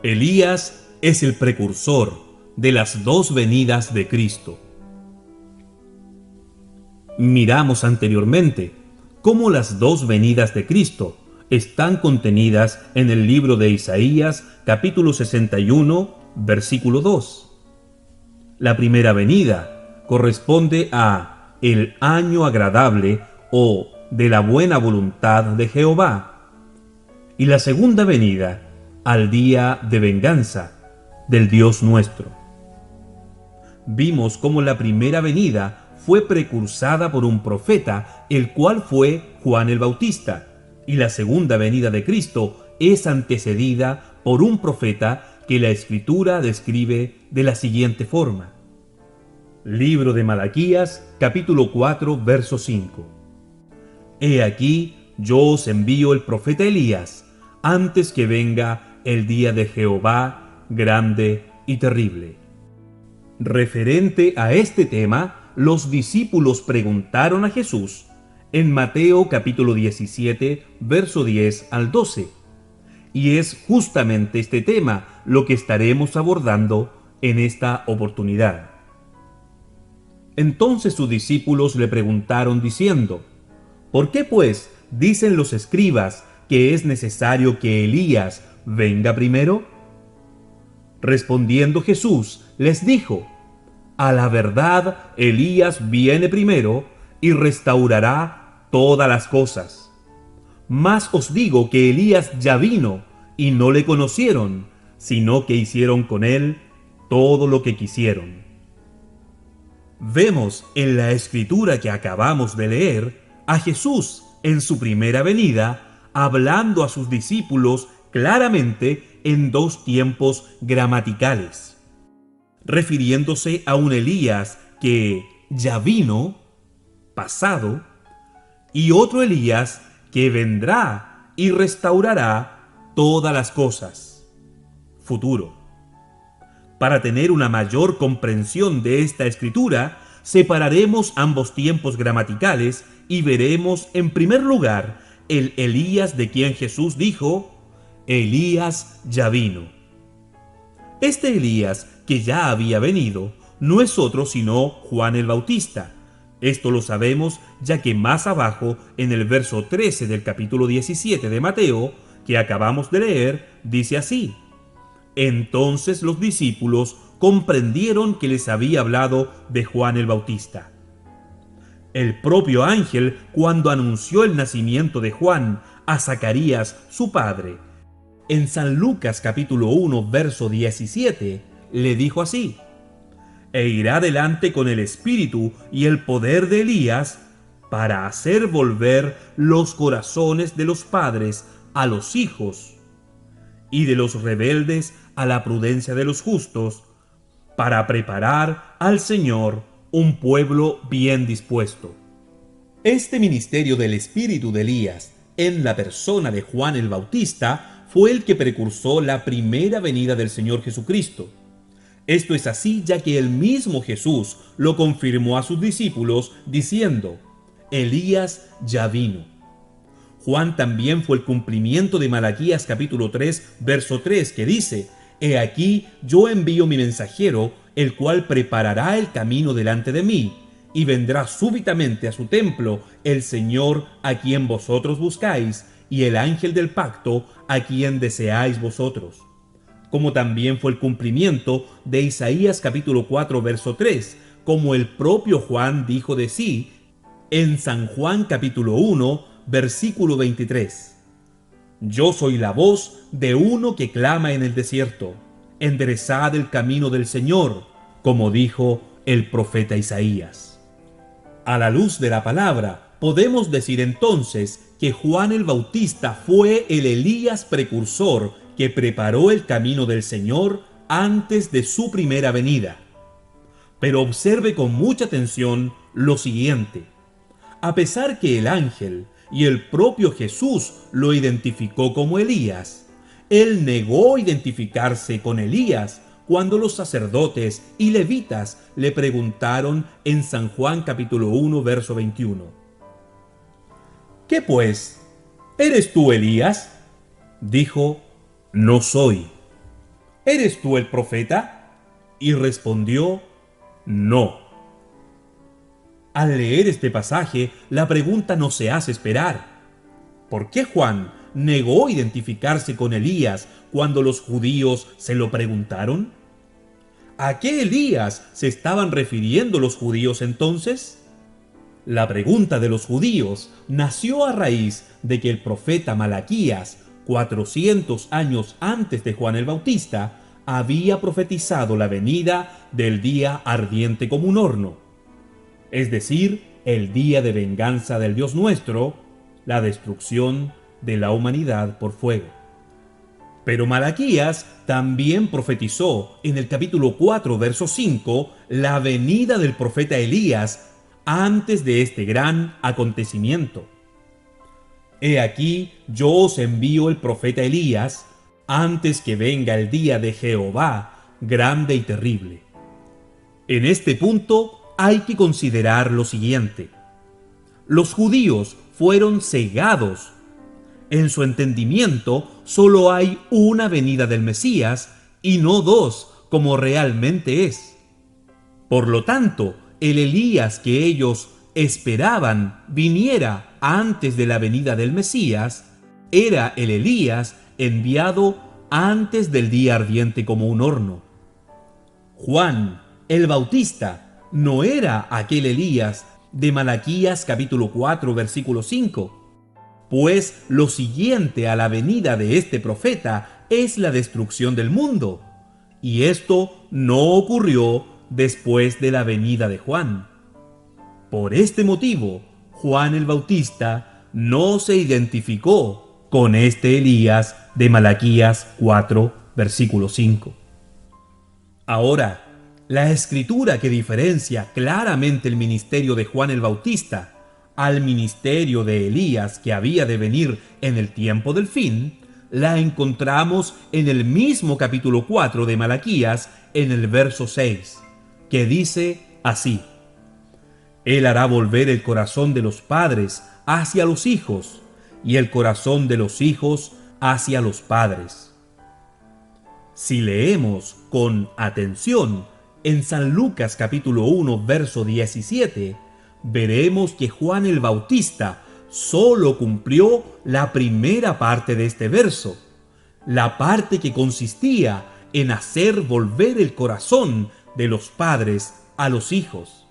Elías es el precursor de las dos venidas de Cristo. Miramos anteriormente cómo las dos venidas de Cristo están contenidas en el libro de Isaías, capítulo 61, versículo 2. La primera venida corresponde a el año agradable o de la buena voluntad de Jehová, y la segunda venida al día de venganza del Dios nuestro. Vimos cómo la primera venida fue precursada por un profeta, el cual fue Juan el Bautista, y la segunda venida de Cristo es antecedida por un profeta que la Escritura describe de la siguiente forma. Libro de Malaquías, capítulo 4, verso 5. He aquí, yo os envío el profeta Elías, antes que venga el día de Jehová grande y terrible. Referente a este tema, los discípulos preguntaron a Jesús en Mateo capítulo 17, verso 10 al 12. Y es justamente este tema lo que estaremos abordando en esta oportunidad. Entonces sus discípulos le preguntaron diciendo: ¿por qué pues dicen los escribas que es necesario que Elías venga primero? Respondiendo Jesús les dijo: a la verdad, Elías viene primero y restaurará todas las cosas. Mas os digo que Elías ya vino y no le conocieron, sino que hicieron con él todo lo que quisieron. Vemos en la escritura que acabamos de leer a Jesús en su primera venida hablando a sus discípulos claramente en dos tiempos gramaticales, refiriéndose a un Elías que ya vino, pasado, y otro Elías que vendrá y restaurará todas las cosas, futuro. Para tener una mayor comprensión de esta escritura, separaremos ambos tiempos gramaticales y veremos en primer lugar el Elías de quien Jesús dijo: Elías ya vino. Este Elías que ya había venido no es otro sino Juan el Bautista. Esto lo sabemos ya que más abajo, en el verso 13 del capítulo 17 de Mateo, que acabamos de leer, dice así: entonces los discípulos comprendieron que les había hablado de Juan el Bautista. El propio ángel, cuando anunció el nacimiento de Juan a Zacarías, su padre, en San Lucas capítulo 1, verso 17, le dijo así: e irá delante con el espíritu y el poder de Elías para hacer volver los corazones de los padres a los hijos y de los rebeldes a la prudencia de los justos, para preparar al Señor un pueblo bien dispuesto. Este ministerio del espíritu de Elías en la persona de Juan el Bautista fue el que precursó la primera venida del Señor Jesucristo. Esto es así ya que el mismo Jesús lo confirmó a sus discípulos diciendo: Elías ya vino. Juan también fue el cumplimiento de Malaquías capítulo 3, verso 3, que dice: He aquí yo envío mi mensajero, el cual preparará el camino delante de mí, y vendrá súbitamente a su templo el Señor a quien vosotros buscáis, y el ángel del pacto a quien deseáis vosotros. Como también fue el cumplimiento de Isaías capítulo 4, verso 3, como el propio Juan dijo de sí en San Juan capítulo 1, versículo 23. Yo soy la voz de uno que clama en el desierto: enderezad el camino del Señor, como dijo el profeta Isaías. A la luz de la palabra, podemos decir entonces que Juan el Bautista fue el Elías precursor que preparó el camino del Señor antes de su primera venida. Pero observe con mucha atención lo siguiente. A pesar que el ángel y el propio Jesús lo identificó como Elías, él negó identificarse con Elías cuando los sacerdotes y levitas le preguntaron en San Juan capítulo 1, verso 21. ¿Qué pues? ¿Eres tú Elías? Dijo, no soy. ¿Eres tú el profeta? Y respondió, no. Al leer este pasaje, la pregunta no se hace esperar. ¿Por qué Juan negó identificarse con Elías cuando los judíos se lo preguntaron? ¿A qué Elías se estaban refiriendo los judíos entonces? La pregunta de los judíos nació a raíz de que el profeta Malaquías, 400 años antes de Juan el Bautista, había profetizado la venida del día ardiente como un horno, es decir, el día de venganza del Dios nuestro, la destrucción de la humanidad por fuego. Pero Malaquías también profetizó en el capítulo 4, verso 5, la venida del profeta Elías antes de este gran acontecimiento. He aquí, yo os envío el profeta Elías antes que venga el día de Jehová, grande y terrible. En este punto hay que considerar lo siguiente. Los judíos fueron cegados. En su entendimiento solo hay una venida del Mesías y no dos, como realmente es. Por lo tanto, el Elías que ellos esperaban viniera antes de la venida del Mesías era el Elías enviado antes del día ardiente como un horno. Juan el Bautista no era aquel Elías de Malaquías capítulo 4 versículo 5, pues lo siguiente a la venida de este profeta es la destrucción del mundo, y esto no ocurrió después de la venida de Juan. Por este motivo, Juan el Bautista no se identificó con este Elías de Malaquías 4 versículo 5. Ahora, la escritura que diferencia claramente el ministerio de Juan el Bautista al ministerio de Elías que había de venir en el tiempo del fin, la encontramos en el mismo capítulo 4 de Malaquías, en el verso 6, que dice así: Él hará volver el corazón de los padres hacia los hijos, y el corazón de los hijos hacia los padres. Si leemos con atención en San Lucas capítulo 1, verso 17, veremos que Juan el Bautista solo cumplió la primera parte de este verso, la parte que consistía en hacer volver el corazón de los padres a los hijos,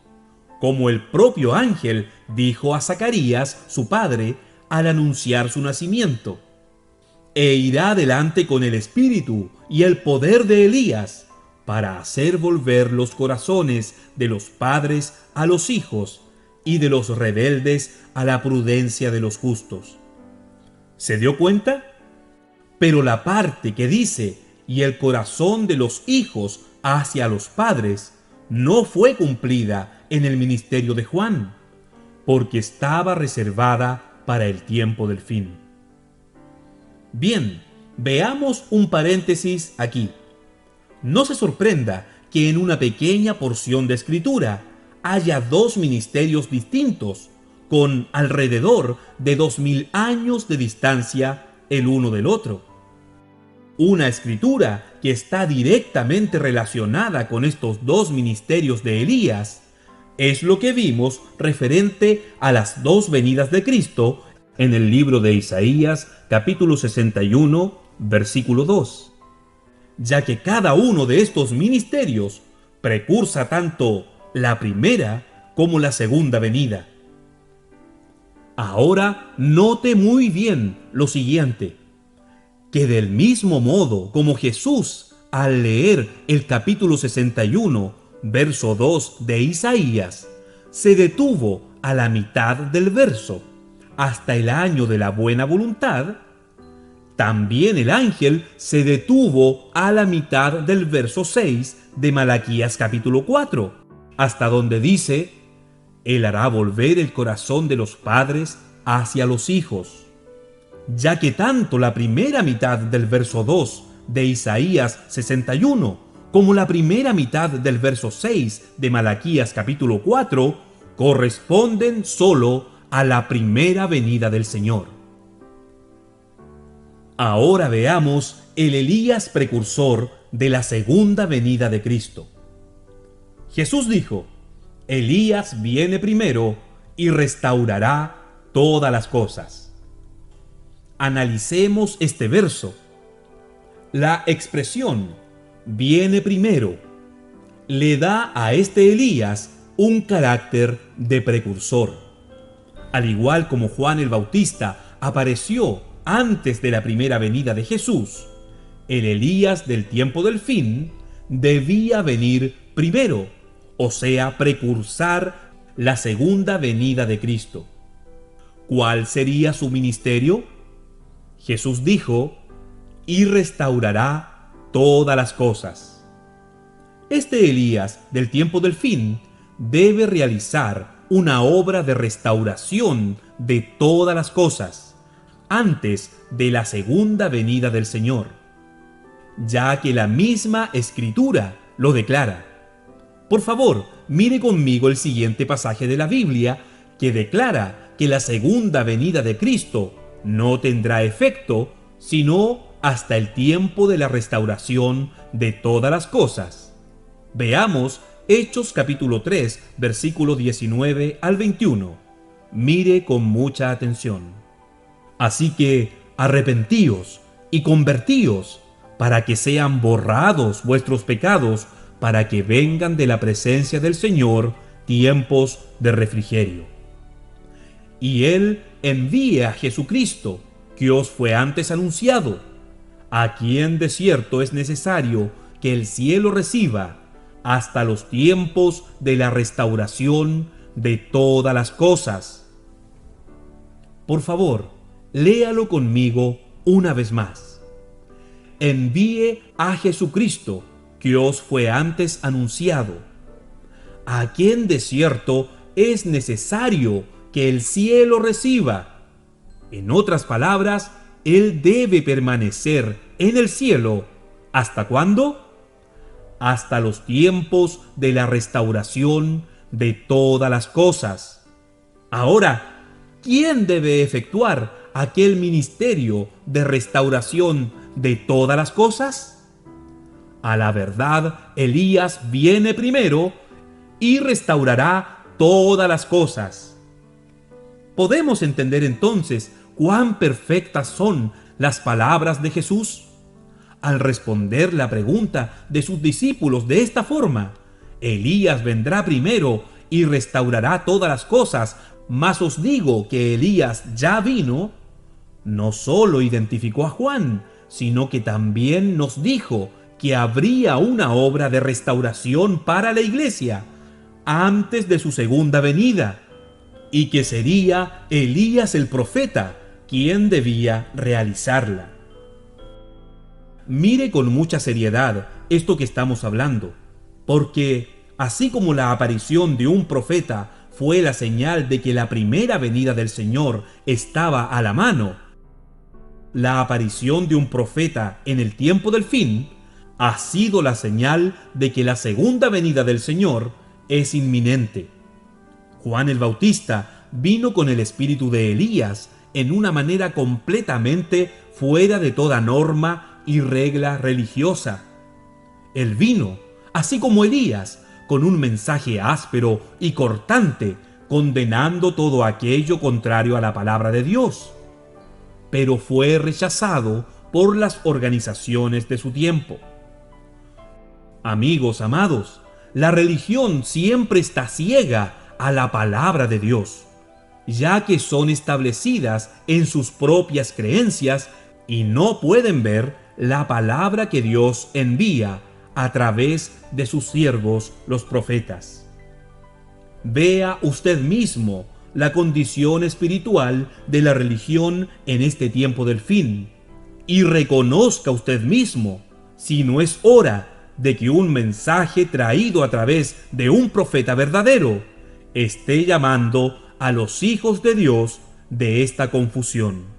como el propio ángel dijo a Zacarías, su padre, al anunciar su nacimiento: e irá delante con el espíritu y el poder de Elías, para hacer volver los corazones de los padres a los hijos, y de los rebeldes a la prudencia de los justos. ¿Se dio cuenta? Pero la parte que dice, y el corazón de los hijos hacia los padres, no fue cumplida en el ministerio de Juan, porque estaba reservada para el tiempo del fin. Bien, veamos un paréntesis aquí. No se sorprenda que en una pequeña porción de escritura haya dos ministerios distintos, con alrededor de 2000 años de distancia el uno del otro. Una escritura que está directamente relacionada con estos dos ministerios de Elías es lo que vimos referente a las dos venidas de Cristo en el libro de Isaías, capítulo 61, versículo 2, ya que cada uno de estos ministerios precursa tanto la primera como la segunda venida. Ahora note muy bien lo siguiente, que del mismo modo como Jesús, al leer el capítulo 61, verso 2 de Isaías, se detuvo a la mitad del verso, hasta el año de la buena voluntad, también el ángel se detuvo a la mitad del verso 6 de Malaquías capítulo 4, hasta donde dice: Él hará volver el corazón de los padres hacia los hijos. Ya que tanto la primera mitad del verso 2 de Isaías 61 como la primera mitad del verso 6 de Malaquías capítulo 4 corresponden solo a la primera venida del Señor. Ahora veamos el Elías precursor de la segunda venida de Cristo. Jesús dijo: Elías viene primero y restaurará todas las cosas. Analicemos este verso. La expresión viene primero le da a este Elías un carácter de precursor. Al igual como Juan el Bautista apareció antes de la primera venida de Jesús, el Elías del tiempo del fin debía venir primero, o sea, precursar la segunda venida de Cristo. ¿Cuál sería su ministerio? Jesús dijo: y restaurará todas las cosas. Este Elías del tiempo del fin debe realizar una obra de restauración de todas las cosas antes de la segunda venida del Señor, ya que la misma Escritura lo declara. Por favor, mire conmigo el siguiente pasaje de la Biblia que declara que la segunda venida de Cristo no tendrá efecto sino hasta el tiempo de la restauración de todas las cosas. Veamos Hechos capítulo 3, versículo 19 al 21. Mire con mucha atención. Así que arrepentíos y convertíos, para que sean borrados vuestros pecados, para que vengan de la presencia del Señor tiempos de refrigerio. Y Él envíe a Jesucristo, que os fue antes anunciado, a quien de cierto es necesario que el cielo reciba hasta los tiempos de la restauración de todas las cosas. Por favor, léalo conmigo una vez más. Envíe a Jesucristo, que os fue antes anunciado, a quien de cierto es necesario que el cielo reciba. En otras palabras, Él debe permanecer en el cielo. ¿Hasta cuándo? Hasta los tiempos de la restauración de todas las cosas. Ahora, ¿quién debe efectuar aquel ministerio de restauración de todas las cosas? A la verdad, Elías viene primero y restaurará todas las cosas. Podemos entender entonces cuán perfectas son las palabras de Jesús al responder la pregunta de sus discípulos de esta forma: Elías vendrá primero y restaurará todas las cosas, mas os digo que Elías ya vino. No solo identificó a Juan, sino que también nos dijo que habría una obra de restauración para la iglesia antes de su segunda venida, y que sería Elías el profeta quien debía realizarla. Mire con mucha seriedad esto que estamos hablando, porque así como la aparición de un profeta fue la señal de que la primera venida del Señor estaba a la mano, la aparición de un profeta en el tiempo del fin ha sido la señal de que la segunda venida del Señor es inminente. Juan el Bautista vino con el espíritu de Elías en una manera completamente fuera de toda norma y regla religiosa. Él vino, así como Elías, con un mensaje áspero y cortante, condenando todo aquello contrario a la palabra de Dios. Pero fue rechazado por las organizaciones de su tiempo. Amigos amados, la religión siempre está ciega a la palabra de Dios, ya que son establecidas en sus propias creencias y no pueden ver la palabra que Dios envía a través de sus siervos los profetas. Vea usted mismo la condición espiritual de la religión en este tiempo del fin y reconozca usted mismo si no es hora de que un mensaje traído a través de un profeta verdadero esté llamando a los hijos de Dios de esta confusión.